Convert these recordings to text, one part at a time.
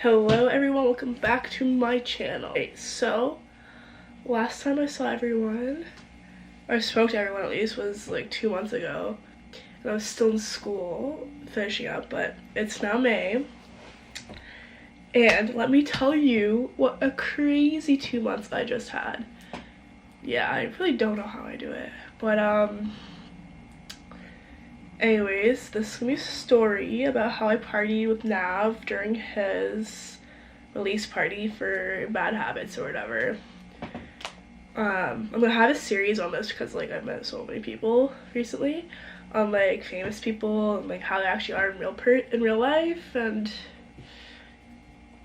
Hello everyone, welcome back to my channel. Okay, so last time I saw everyone, or I spoke to everyone at least, was like 2 months ago. And I was still in school, finishing up, but it's now May. And let me tell you what a crazy 2 months I just had. Yeah, I really don't know how I do it. But anyways, this is gonna be a story about how I partied with NAV during his release party for Bad Habits or whatever. I'm gonna have a series on this because like I've met so many people recently, on like famous people and like how they actually are in real life, and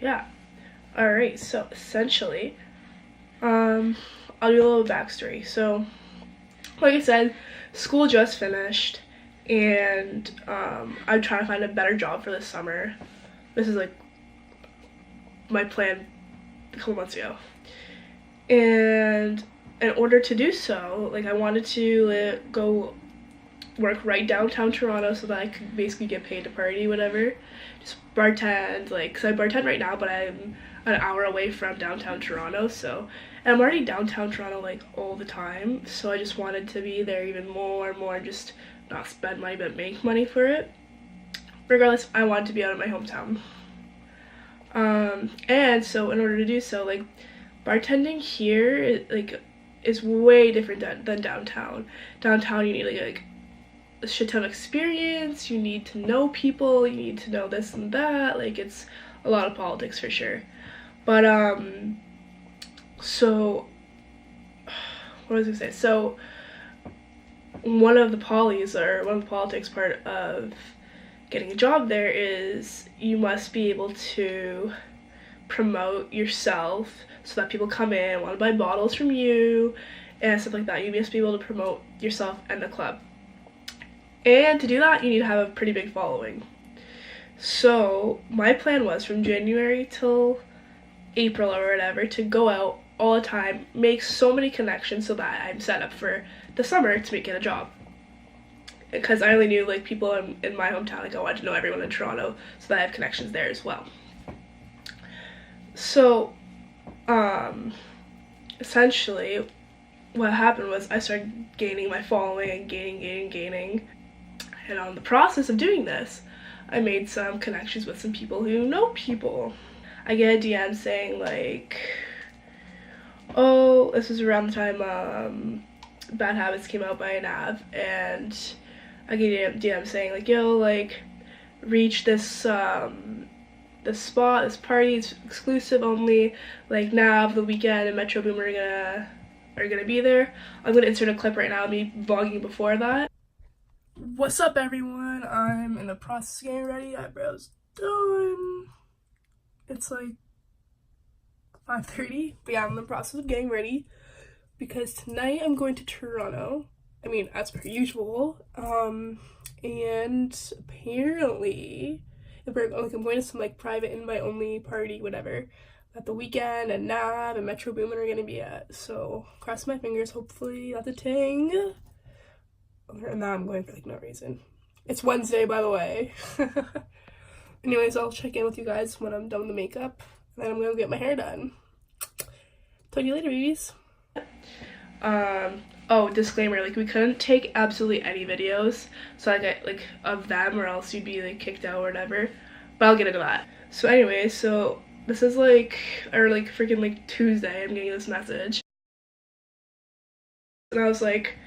yeah. Alright, so essentially, I'll do a little backstory. So, like I said, school just finished, and I'm trying to find a better job for this summer. This is like my plan a couple months ago. And in order to do so, like I wanted to go work right downtown Toronto so that I could basically get paid to party, whatever. Just bartend, like, cause I bartend right now, but I'm an hour away from downtown Toronto, so, and I'm already downtown Toronto like all the time, so I just wanted to be there even more and more, just not spend money but make money for it. Regardless, I wanted to be out of my hometown. And so in order to do so, like, bartending here is way different than downtown. Downtown you need like a shit ton of experience, you need to know people, you need to know this and that, like it's a lot of politics for sure. But so what was I gonna say? So one of the politics part of getting a job there is you must be able to promote yourself so that people come in, want to buy bottles from you and stuff like that. You must be able to promote yourself and the club. And to do that, you need to have a pretty big following. So my plan was from January till April or whatever to go out all the time, make so many connections so that I'm set up for the summer to get a job. Because I only knew like people in my hometown, like I wanted to know everyone in Toronto so that I have connections there as well. So essentially what happened was I started gaining my following and gaining, and on the process of doing this I made some connections with some people who know people. I get a DM saying like, oh, this was around the time Bad Habits came out by NAV, and I get a DM saying like, yo, like reach this this spot, this party, it's exclusive only, like NAV, The Weekend, and Metro Boomin are gonna be there. I'm gonna insert a clip right now of me vlogging before that. What's up everyone? I'm in the process of getting ready. Eyebrows done. It's like 5:30, but yeah, I'm in the process of getting ready because tonight I'm going to Toronto. I mean, as per usual. And apparently I'm going to some like private invite only party, whatever, that The Weekend and NAV and Metro Boomin are gonna be at. So cross my fingers, hopefully that's a thing. And now I'm going for like no reason. It's Wednesday, by the way. Anyways, I'll check in with you guys when I'm done with the makeup, and then I'm gonna get my hair done. Talk to you later, babies. Oh, disclaimer, like we couldn't take absolutely any videos, so like of them, or else you'd be like kicked out or whatever, but I'll get into that. So anyway, so this is like, or like freaking like Tuesday, I'm getting this message, and I was like,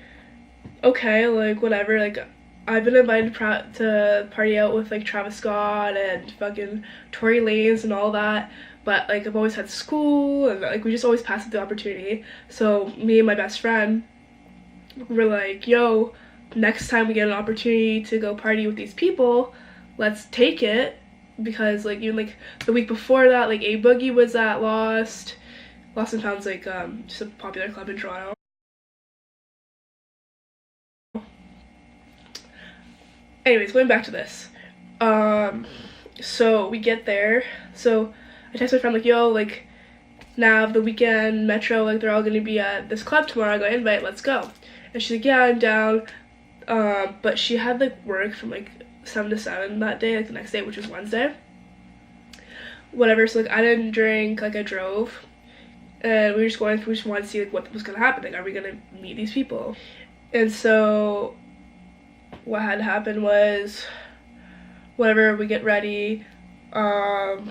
okay, like whatever, like I've been invited to party out with like Travis Scott and fucking Tory Lanez and all that, but like I've always had school and like we just always pass up the opportunity. So me and my best friend were like, yo, next time we get an opportunity to go party with these people, let's take it. Because like even like the week before that, like A Boogie was at Lost and Found's like just a popular club in Toronto. Anyways, going back to this. So we get there. So I text my friend like, yo, like NAV, The Weekend, Metro, like they're all gonna be at this club tomorrow. I got an invite, let's go. And she's like, yeah, I'm down. But she had like work from like 7 to 7 that day, like the next day, which was Wednesday. whatever. So like I didn't drink, like I drove, and we were just going through, we just wanted to see like what was gonna happen, like are we gonna meet these people. And so what had happened was, whatever, we get ready, and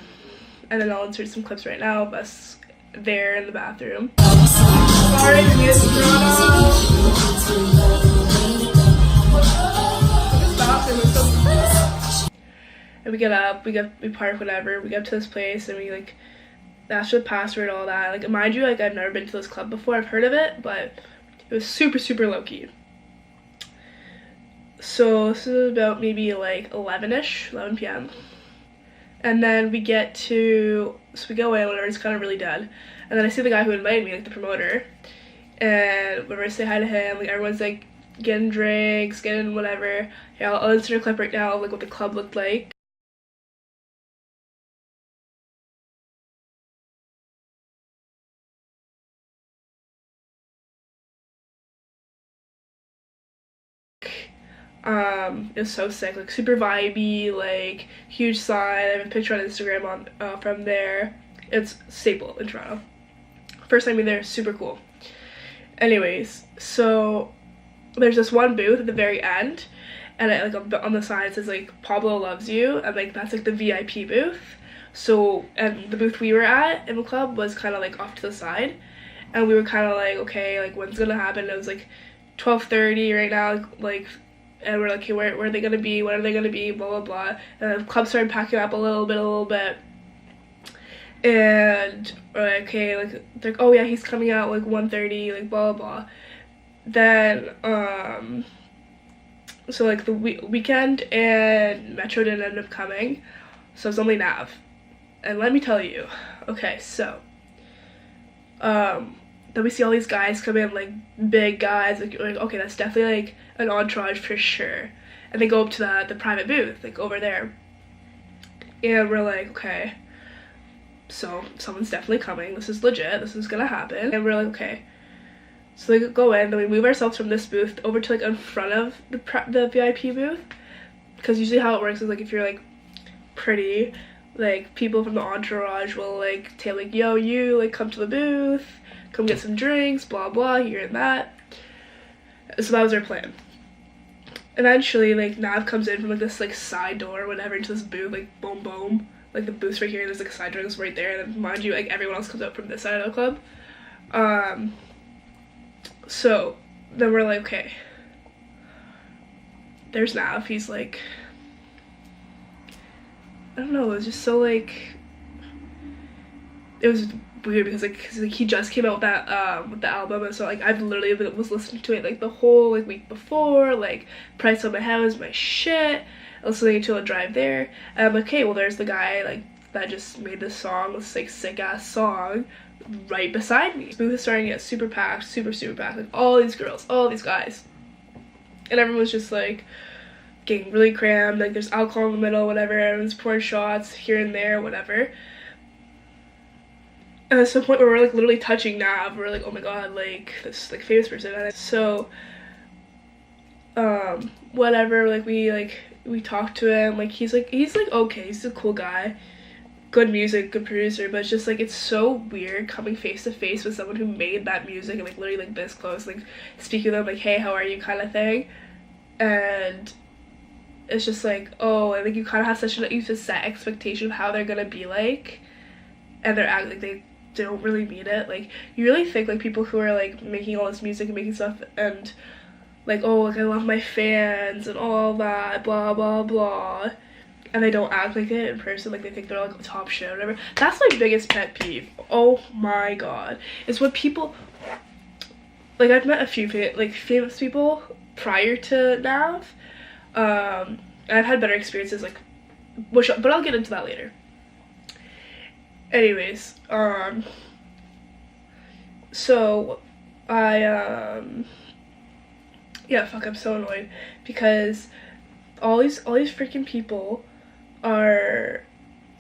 then I'll insert some clips right now of us there in the bathroom. Sorry, Miss and we get up, we park, whatever, we get up to this place, and we like ask for the password, all that. Like, mind you, like I've never been to this club before, I've heard of it, but it was super, super low-key. So this is about maybe like 11ish, 11 p.m. And then we get to, so we go in, whatever, it's kind of really dead. And then I see the guy who invited me, like the promoter, and whenever I say hi to him, like everyone's like getting drinks, getting whatever. Yeah, I'll insert a clip right now of like what the club looked like. It was so sick, like super vibey, like huge sign. I have a picture on Instagram on from there. It's staple in Toronto. First time being there, super cool. Anyways, so there's this one booth at the very end, and it, like on the side it says like Pablo loves you, and like that's like the VIP booth. So, and the booth we were at in the club was kind of like off to the side, and we were kind of like, okay, like when's gonna happen? It was like 12:30 right now, like, and we're like, okay, where are they gonna be? When are they gonna be? Blah blah blah. And the club started packing up a little bit. And we're like, okay, like they're like, oh yeah, he's coming out like 1:30, like blah blah blah. Then so like the weekend and Metro didn't end up coming, so it's only NAV. And let me tell you, okay, so then we see all these guys come in, like big guys, like okay, that's definitely like an entourage for sure. And they go up to the private booth, like over there, and we're like, okay, so someone's definitely coming, this is legit, this is gonna happen. And we're like, okay, so they go in, then we move ourselves from this booth over to like in front of the VIP booth, because usually how it works is like if you're like pretty, like people from the entourage will like tell like, yo, you like come to the booth, come get some drinks, blah blah, here and that. So that was our plan. Eventually, like Nav comes in from like this like side door or whatever into this booth, like boom boom, like the booth's right here, and there's like a side door that's right there, and then mind you, like everyone else comes out from this side of the club. So then we're like, okay, there's Nav, he's like, I don't know, it was just so like, it was weird because like he just came out with the album, and so like I've literally was listening to it like the whole like week before, like Price on My House, my shit, listening to a drive there, and I'm like, okay, well there's the guy like that just made this song, this like sick ass song, right beside me. The booth is starting to get super packed, super packed, like all these girls, all these guys, and everyone's just like getting really crammed, like there's alcohol in the middle, whatever, everyone's pouring shots here and there, whatever. And at some point where we're like literally touching Nav, we're like, oh my god, like this like famous person. And so whatever, like we talked to him, like he's like okay, he's a cool guy, good music, good producer, but it's just like it's so weird coming face to face with someone who made that music and like literally like this close, like speaking with them like, hey, how are you, kind of thing. And it's just like, oh, I think you kind of have such a set expectation of how they're gonna be like, and they're acting like they don't really mean it. Like you really think like people who are like making all this music and making stuff and like, oh, like I love my fans and all that, blah blah blah, and they don't act like it in person, like they think they're like top shit or whatever. That's my biggest pet peeve, oh my god, is when people, like I've met a few like famous people prior to NAV, and I've had better experiences, like but I'll get into that later. Anyways, so I yeah, fuck, I'm so annoyed because all these freaking people are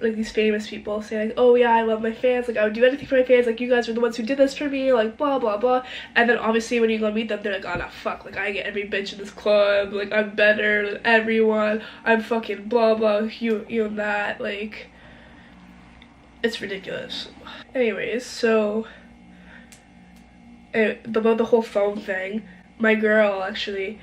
like these famous people saying like, oh yeah, I love my fans, like I would do anything for my fans, like you guys are the ones who did this for me, like blah blah blah. And then obviously when you go meet them, they're like, oh no, fuck, like I get every bitch in this club, like I'm better than everyone, I'm fucking blah blah, you and that, like. It's ridiculous. Anyways, so about the whole phone thing, my girl actually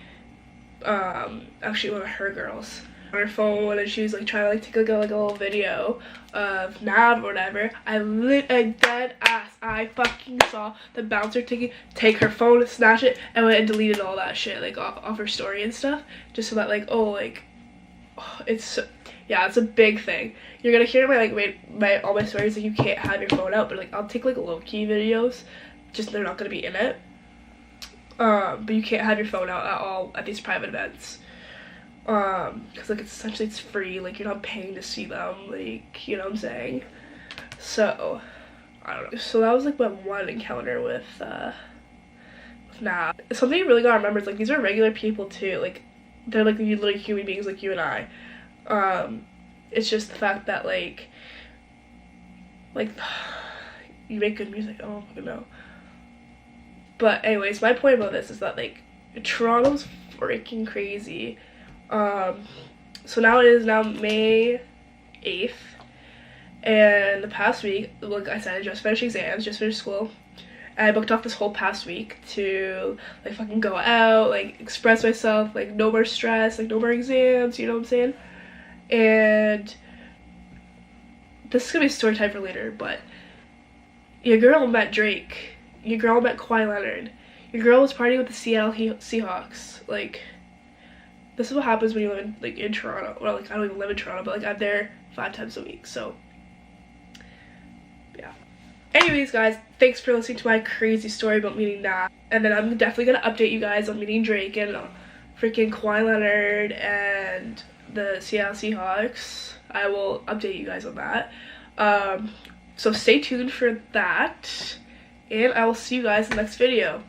one of her girls on her phone, and she was like trying to like take like a little video of NAV or whatever. I dead ass, I fucking saw the bouncer take her phone, snatch it, and went and deleted all that shit like off her story and stuff, just so that like, oh, like, oh, it's a big thing. You're gonna hear all my stories like you can't have your phone out, but like I'll take like low-key videos, just they're not gonna be in it. But you can't have your phone out at all at these private events. Because like it's free, like you're not paying to see them, like, you know what I'm saying? So I don't know. So that was like my one encounter with NAV. Something you really gotta remember is like these are regular people too, like they're like literally human beings like you and I. It's just the fact that like you make good music, I don't fucking know. But anyways, my point about this is that like Toronto's freaking crazy. So now it is now May 8th, and the past week, like I said, I just finished exams, just finished school, and I booked off this whole past week to like fucking go out, like express myself, like no more stress, like no more exams, you know what I'm saying? And this is gonna be story time for later, but your girl met Drake. Your girl met Kawhi Leonard. Your girl was partying with the Seattle Seahawks. Like, this is what happens when you live in Toronto. Well, like I don't even live in Toronto, but like I'm there 5 times a week. So, yeah. Anyways, guys, thanks for listening to my crazy story about meeting NAV. And then I'm definitely gonna update you guys on meeting Drake and freaking Kawhi Leonard and the Seattle Seahawks. I will update you guys on that. So stay tuned for that. And I will see you guys in the next video.